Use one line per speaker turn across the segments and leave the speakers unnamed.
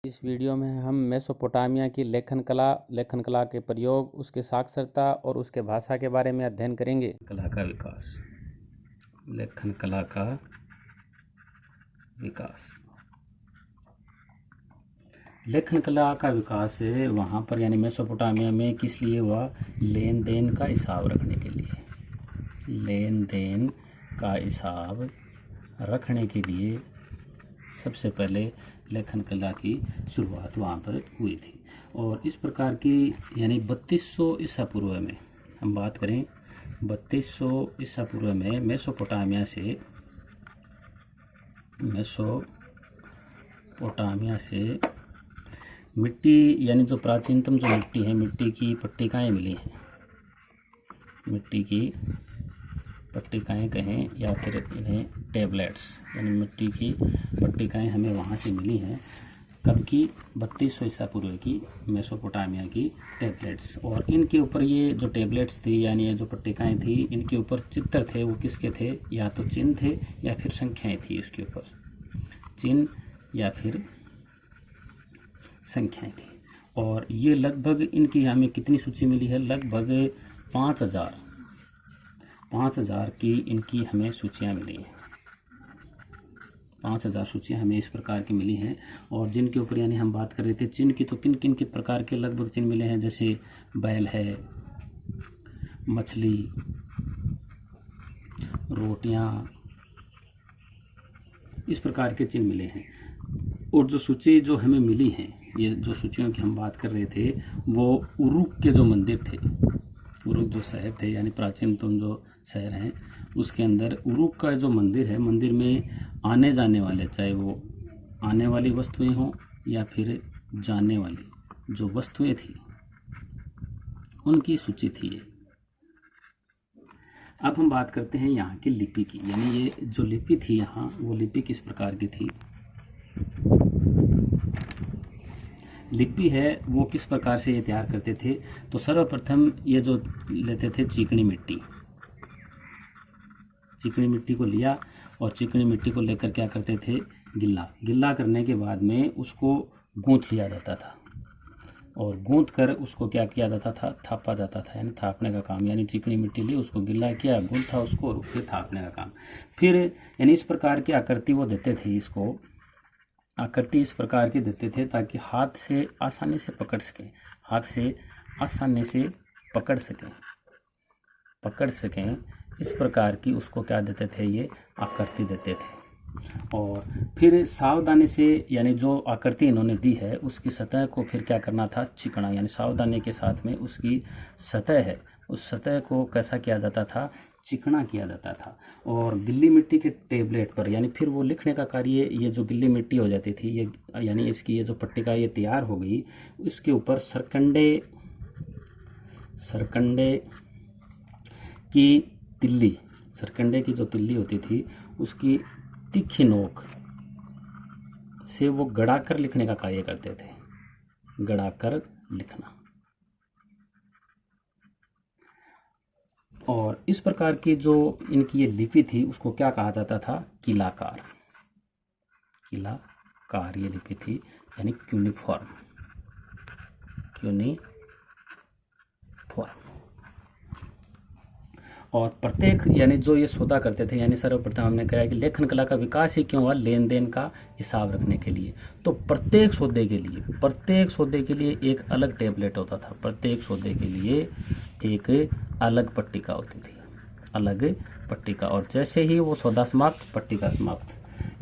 इस वीडियो में हम मेसोपोटामिया की लेखन कला के प्रयोग, उसके साक्षरता और उसके भाषा के बारे में अध्ययन करेंगे।
कला का विकास, लेखन कला का विकास। लेखन कला का विकास वहाँ पर यानी मेसोपोटामिया में किस लिए हुआ? लेन देन का हिसाब रखने के लिए। लेन देन का हिसाब रखने के लिए सबसे पहले लेखन कला की शुरुआत वहाँ पर हुई थी। और इस प्रकार की यानी 3200 ईसा पूर्व में हम बात करें, 3200 ईसा पूर्व में मेसोपोटामिया से मिट्टी यानी जो प्राचीनतम जो मिट्टी है, मिट्टी की पट्टिकाएँ मिली हैं। मिट्टी की पट्टिकाएँ कहें या फिर इन्हें टेबलेट्स यानी मिट्टी की पट्टिकाएँ हमें वहाँ से मिली हैं। कब की? 3200 ईसा पूर्व की मेसोपोटामिया की टेबलेट्स। और इनके ऊपर ये जो टेबलेट्स थी यानी ये जो पट्टिकाएँ थी, इनके ऊपर चित्र थे, वो किसके थे? या तो चिन्ह थे या फिर संख्याएँ थी। इसके ऊपर चिन्ह या फिर संख्याएँ थी। और ये लगभग इनकी हमें कितनी सूची मिली है? लगभग 5000 की इनकी हमें सूचियाँ मिली हैं। 5000 सूचियाँ हमें इस प्रकार की मिली हैं। और जिनके ऊपर यानी हम बात कर रहे थे चिन्ह की, तो किन किन के प्रकार के लगभग चिन्ह मिले हैं? जैसे बैल है, मछली, रोटियां, इस प्रकार के चिन्ह मिले हैं। और जो सूची जो हमें मिली है, ये जो सूचियों की हम बात कर रहे थे, वो उरुक के जो मंदिर थे, उरुक जो शहर थे यानी प्राचीनतम जो शहर हैं, उसके अंदर उरुक का जो मंदिर है, मंदिर में आने जाने वाले, चाहे वो आने वाली वस्तुएं हों या फिर जाने वाली जो वस्तुएं थी, उनकी सूची थी ये। अब हम बात करते हैं यहाँ की लिपि की, यानी ये जो लिपि थी यहाँ, वो लिपि किस प्रकार की थी? लिपि है वो किस प्रकार से ये तैयार करते थे? तो सर्वप्रथम ये जो लेते थे चिकनी मिट्टी, चिकनी मिट्टी को लिया और चिकनी मिट्टी को लेकर क्या करते थे? गिल्ला करने के बाद में उसको गूंथ लिया जाता था। और गूंथ कर उसको क्या किया जाता था? थापा जाता था, यानी थापने का काम। यानी चिकनी मिट्टी ली, उसको गिल्ला किया, गूंथा उसको और फिर थापने का काम। फिर यानी इस प्रकार की आकृति वो देते थे, इसको आकृति इस प्रकार की देते थे ताकि हाथ से आसानी से पकड़ सकें, हाथ से आसानी से पकड़ सकें। इस प्रकार की उसको क्या देते थे? ये आकृति देते थे। और फिर सावधानी से यानी जो आकृति इन्होंने दी है उसकी सतह को फिर क्या करना था? चिकना, यानी सावधानी के साथ में उसकी सतह है, उस सतह को कैसा किया जाता था? चिकना किया जाता था। और गिल्ली मिट्टी के टेबलेट पर यानी फिर वो लिखने का कार्य, ये जो गिल्ली मिट्टी हो जाती थी, ये यानी इसकी ये जो पट्टिका ये तैयार हो गई, उसके ऊपर सरकंडे की तिल्ली, सरकंडे की जो तिल्ली होती थी उसकी तीखी नोक से वो गड़ाकर लिखने का कार्य करते थे, गड़ाकर लिखना। और इस प्रकार की जो इनकी ये लिपि थी उसको क्या कहा जाता था? किलाकार ये लिपि थी, यानी क्यूनिफॉर्म। और प्रत्येक यानी जो ये सौदा करते थे, यानी सर्वप्रथम हमने कहा कि लेखन कला का विकास ही क्यों हुआ? लेन देन का हिसाब रखने के लिए। तो प्रत्येक सौदे के लिए एक अलग टेबलेट होता था, प्रत्येक सौदे के लिए एक अलग पट्टिका होती थी, अलग पट्टिका। और जैसे ही वो सौदा समाप्त, पट्टिका समाप्त,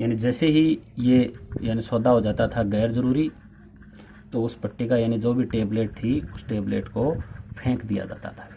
यानी जैसे ही ये यानी सौदा हो जाता था गैर जरूरी, तो उस पट्टिका यानी जो भी टेबलेट थी उस टेबलेट को फेंक दिया जाता था।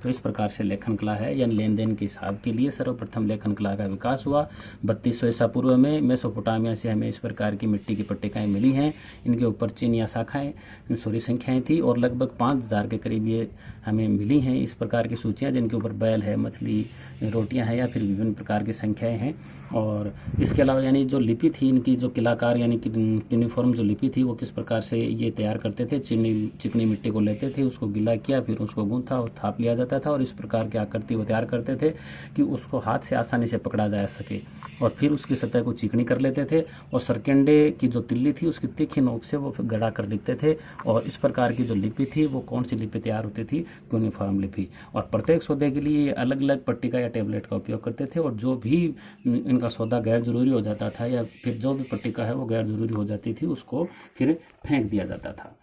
तो इस प्रकार से लेखन कला है, यानी लेन देन के हिसाब के लिए सर्वप्रथम लेखन कला का विकास हुआ। 3200 ईसा पूर्व में मेसोपोटामिया से हमें इस प्रकार की मिट्टी की पट्टिकाएँ मिली हैं। इनके ऊपर चिन्ह या संख्याएँ थी और लगभग 5000 के करीब ये हमें मिली हैं इस प्रकार की सूचियाँ, जिनके ऊपर बैल है, मछली, रोटियाँ हैं या फिर विभिन्न प्रकार की संख्याएँ हैं। और इसके अलावा यानी जो लिपि थी इनकी, जो किलाकार यानी यूनिफॉर्म जो लिपि थी, वो किस प्रकार से ये तैयार करते थे? चिकनी मिट्टी को लेते थे, उसको गीला किया, फिर उसको गूंथा और थाप लिया जाता रहता था और इस प्रकार की आकृति वो तैयार करते थे कि उसको हाथ से आसानी से पकड़ा जा सके, और फिर उसकी सतह को चिकनी कर लेते थे और सरकेंडे की जो तिल्ली थी उसकी तीखी नोक से वो फिर गड़ा कर लिखते थे। और इस प्रकार की जो लिपि थी वो कौन सी लिपि तैयार होती थी? यूनिफॉर्म लिपि। और प्रत्येक सौदे के लिए अलग अलग पट्टिका या टेबलेट का उपयोग करते थे, और जो भी इनका सौदा गैर जरूरी हो जाता था या फिर जो भी पट्टिका है वो गैर जरूरी हो जाती थी उसको फिर फेंक दिया जाता था।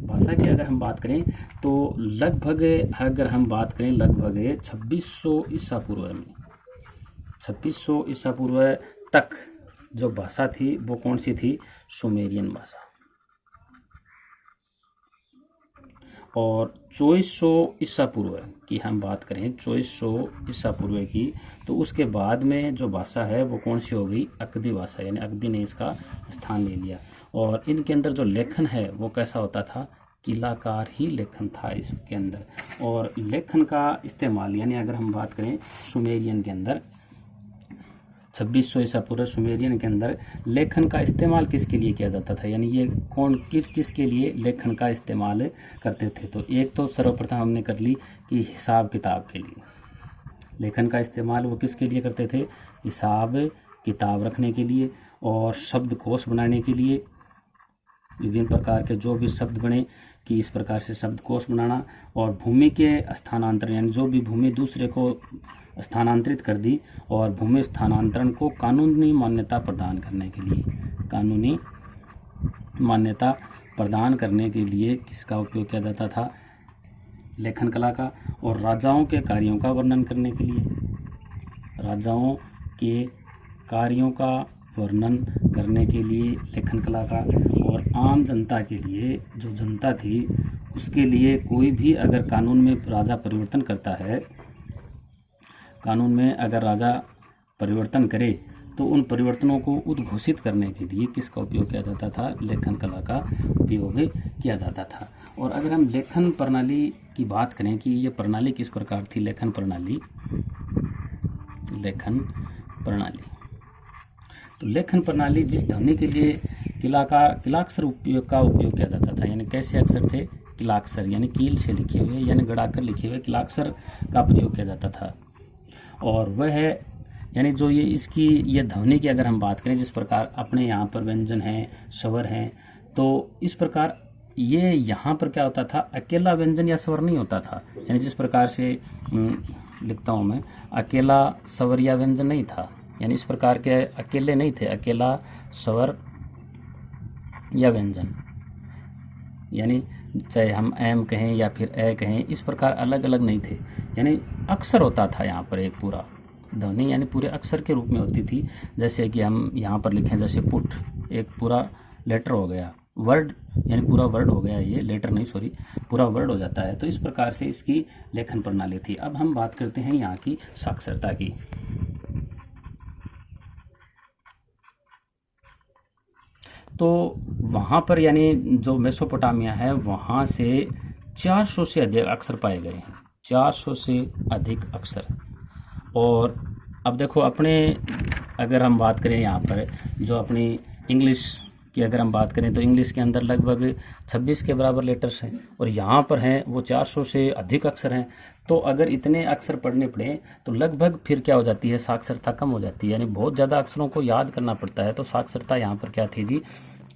भाषा की अगर हम बात करें तो लगभग 2600 ईसा पूर्व में 2600 ईसा पूर्व तक जो भाषा थी वो कौन सी थी? सुमेरियन भाषा। और 2400 ईसा पूर्व की हम बात करें, 2400 ईसा पूर्व की, तो उसके बाद में जो भाषा है वो कौन सी हो गई? अकदी भाषा, यानी अकदी ने इसका स्थान ले लिया। और इनके अंदर जो लेखन है वो कैसा होता था? किलाकार ही लेखन था इसके अंदर। और लेखन का इस्तेमाल, यानी अगर हम बात करें सुमेरियन के अंदर 2600 ईसा पूर्व सुमेरियन के अंदर लेखन का इस्तेमाल किसके लिए किया जाता था? यानी ये कौन किसके लिए लेखन का इस्तेमाल करते थे? तो एक तो सर्वप्रथम हमने कर ली कि हिसाब किताब के लिए लेखन का इस्तेमाल वो किसके लिए करते थे? हिसाब किताब रखने के लिए, और शब्दकोश बनाने के लिए, विभिन्न प्रकार के जो भी शब्द बने कि इस प्रकार से शब्दकोश बनाना, और भूमि के स्थानांतरण, यानी जो भी भूमि दूसरे को स्थानांतरित कर दी और भूमि स्थानांतरण को कानूनी मान्यता प्रदान करने के लिए, कानूनी मान्यता प्रदान करने के लिए किसका उपयोग किया जाता था? लेखन कला का। और राजाओं के कार्यों का वर्णन करने के लिए, राजाओं के कार्यों का वर्णन करने के लिए लेखन कला का। और आम जनता के लिए, जो जनता थी उसके लिए, कोई भी अगर कानून में राजा परिवर्तन करता है, कानून में अगर राजा परिवर्तन करे तो उन परिवर्तनों को उद्घोषित करने के लिए किसका उपयोग किया जाता था? लेखन कला का उपयोग किया जाता था। और अगर हम लेखन प्रणाली की बात करें कि ये प्रणाली किस प्रकार थी, लेखन प्रणाली, तो लेखन प्रणाली जिस ध्वनि के लिए किलाक्षर का उपयोग किया जाता था, यानी कैसे अक्षर थे? किलाक्षर, यानी कील से लिखे हुए, यानी गड़ाकर लिखे हुए किलाक्षर का प्रयोग किया जाता था। और वह है, यानी जो ये ध्वनि की अगर हम बात करें, जिस प्रकार अपने यहाँ पर व्यंजन हैं, स्वर हैं, तो इस प्रकार ये यहाँ पर क्या होता था? अकेला व्यंजन या स्वर नहीं होता था। यानी जिस प्रकार से लिखता हूँ मैं, अकेला स्वर या व्यंजन नहीं था, यानी इस प्रकार के अकेले नहीं थे, अकेला स्वर या व्यंजन, यानी चाहे हम एम कहें या फिर ए कहें, इस प्रकार अलग अलग नहीं थे। यानी अक्षर होता था यहाँ पर एक पूरा ध्वनि, यानी पूरे अक्षर के रूप में होती थी। जैसे कि हम यहाँ पर लिखें, जैसे पुट, एक पूरा लेटर हो गया, वर्ड यानी पूरा वर्ड हो गया, ये लेटर नहीं सॉरी पूरा वर्ड हो जाता है। तो इस प्रकार से इसकी लेखन प्रणाली थी। अब हम बात करते हैं यहाँ की साक्षरता की। तो वहाँ पर, यानी जो मेसोपोटामिया है, वहाँ से 400 से अधिक अक्षर पाए गए हैं, 400 से अधिक अक्षर। और अब देखो, अपने अगर हम बात करें यहाँ पर जो अपनी इंग्लिश की अगर हम बात करें, तो इंग्लिश के अंदर लगभग 26 के बराबर लेटर्स हैं, और यहाँ पर हैं वो 400 से अधिक अक्षर हैं। तो अगर इतने अक्षर पढ़ने पड़े तो लगभग फिर क्या हो जाती है? साक्षरता कम हो जाती है, यानी बहुत ज़्यादा अक्षरों को याद करना पड़ता है। तो साक्षरता यहाँ पर क्या थी जी?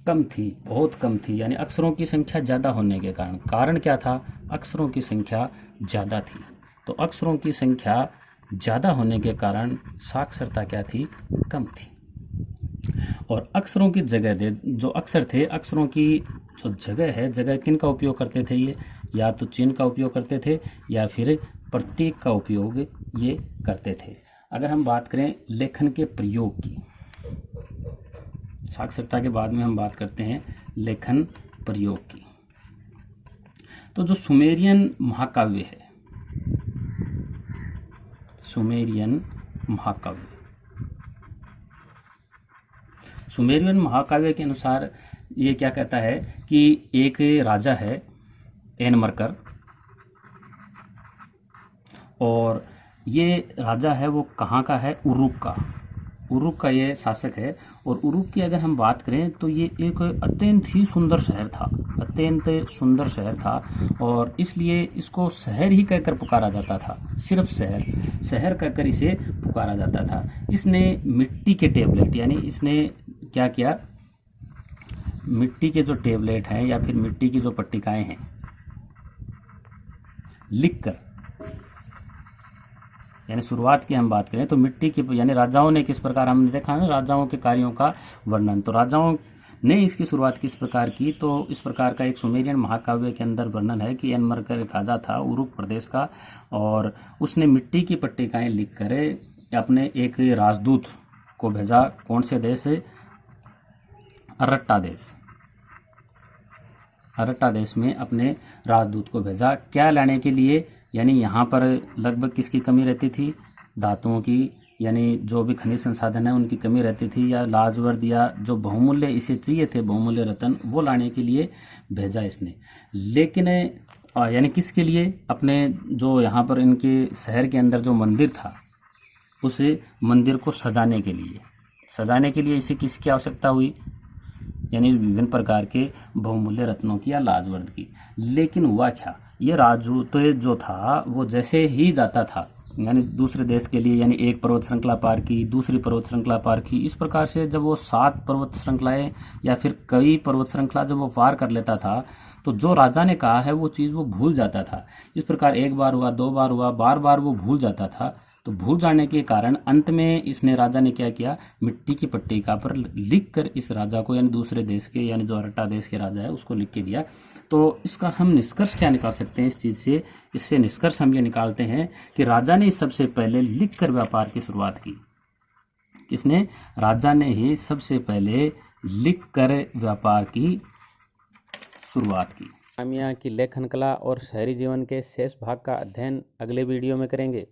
कम थी, बहुत कम थी। यानी अक्षरों की संख्या ज़्यादा होने के कारण क्या था? अक्षरों की संख्या ज़्यादा थी। तो अक्षरों की संख्या ज़्यादा होने के कारण साक्षरता क्या थी? कम थी। और अक्षरों की जगह जो अक्षर थे, अक्षरों की जो जगह है, जगह किन का उपयोग करते थे? ये या तो चिन्ह का उपयोग करते थे या फिर प्रतीक का उपयोग ये करते थे। अगर हम बात करें लेखन के प्रयोग की, साक्षरता के बाद में हम बात करते हैं लेखन प्रयोग की। तो जो सुमेरियन महाकाव्य है, सुमेरियन महाकाव्य, सुमेरियन महाकाव्य के अनुसार ये क्या कहता है कि एक राजा है एनमरकर, और ये राजा है वो कहाँ का है? उरुक का। उरुक का ये शासक है। और उरुक की अगर हम बात करें तो ये एक अत्यंत ही सुंदर शहर था, अत्यंत सुंदर शहर था, और इसलिए इसको शहर ही कहकर पुकारा जाता था, सिर्फ शहर शहर कहकर इसे पुकारा जाता था। इसने मिट्टी के टेबलेट, यानी इसने क्या किया, मिट्टी के जो टेबलेट हैं या फिर मिट्टी की जो पट्टिकाएं हैं, लिखकर, यानी शुरुआत की हम बात करें तो मिट्टी की, यानी राजाओं ने किस प्रकार, हमने देखा ना राजाओं के कार्यों का वर्णन, तो राजाओं ने इसकी शुरुआत किस प्रकार की, तो इस प्रकार का एक सुमेरियन महाकाव्य के अंदर वर्णन है कि एनमरकर एक राजा था उरुक प्रदेश का, और उसने मिट्टी की पट्टिकाएं लिखकर अपने एक राजदूत को भेजा। कौन से देश से? अरट्टा देश। अरट्टा देश में अपने राजदूत को भेजा, क्या लाने के लिए, यानी यहाँ पर लगभग किसकी कमी रहती थी? धातुओं की, यानी जो भी खनिज संसाधन है उनकी कमी रहती थी, या लाजवर्द या जो बहुमूल्य इसे चाहिए थे, बहुमूल्य रत्न, वो लाने के लिए भेजा इसने। लेकिन यानी किसके लिए? अपने जो यहाँ पर इनके शहर के अंदर जो मंदिर था, उस मंदिर को सजाने के लिए, इसे किसकी आवश्यकता हुई? यानी विभिन्न प्रकार के बहुमूल्य रत्नों की या लाजवर्द की। लेकिन हुआ क्या, ये राजदूत जो था वो जैसे ही जाता था, यानी दूसरे देश के लिए, यानी एक पर्वत श्रृंखला पार की, दूसरी पर्वत श्रृंखला पार की, इस प्रकार से जब वो 7 पर्वत श्रृंखलाएं या फिर कई पर्वत श्रृंखला जब वो पार कर लेता था, तो जो राजा ने कहा है वो चीज़ वो भूल जाता था। इस प्रकार एक बार हुआ, 2 बार हुआ, बार बार वो भूल जाता था। तो भूल जाने के कारण अंत में इसने, राजा ने क्या किया, मिट्टी की पट्टिका पर लिख कर इस राजा को, यानी दूसरे देश के, यानी जो अरट्टा देश के राजा है उसको लिख के दिया। तो इसका हम निष्कर्ष क्या निकाल सकते हैं इस चीज़ से? इससे निष्कर्ष हम ये निकालते हैं कि राजा ने सबसे पहले लिख कर व्यापार की शुरुआत की। किसने? राजा ने ही सबसे पहले लिख कर व्यापार की शुरुआत की।
मेसोपोटामिया की लेखन कला और शहरी जीवन के शेष भाग का अध्ययन अगले वीडियो में करेंगे।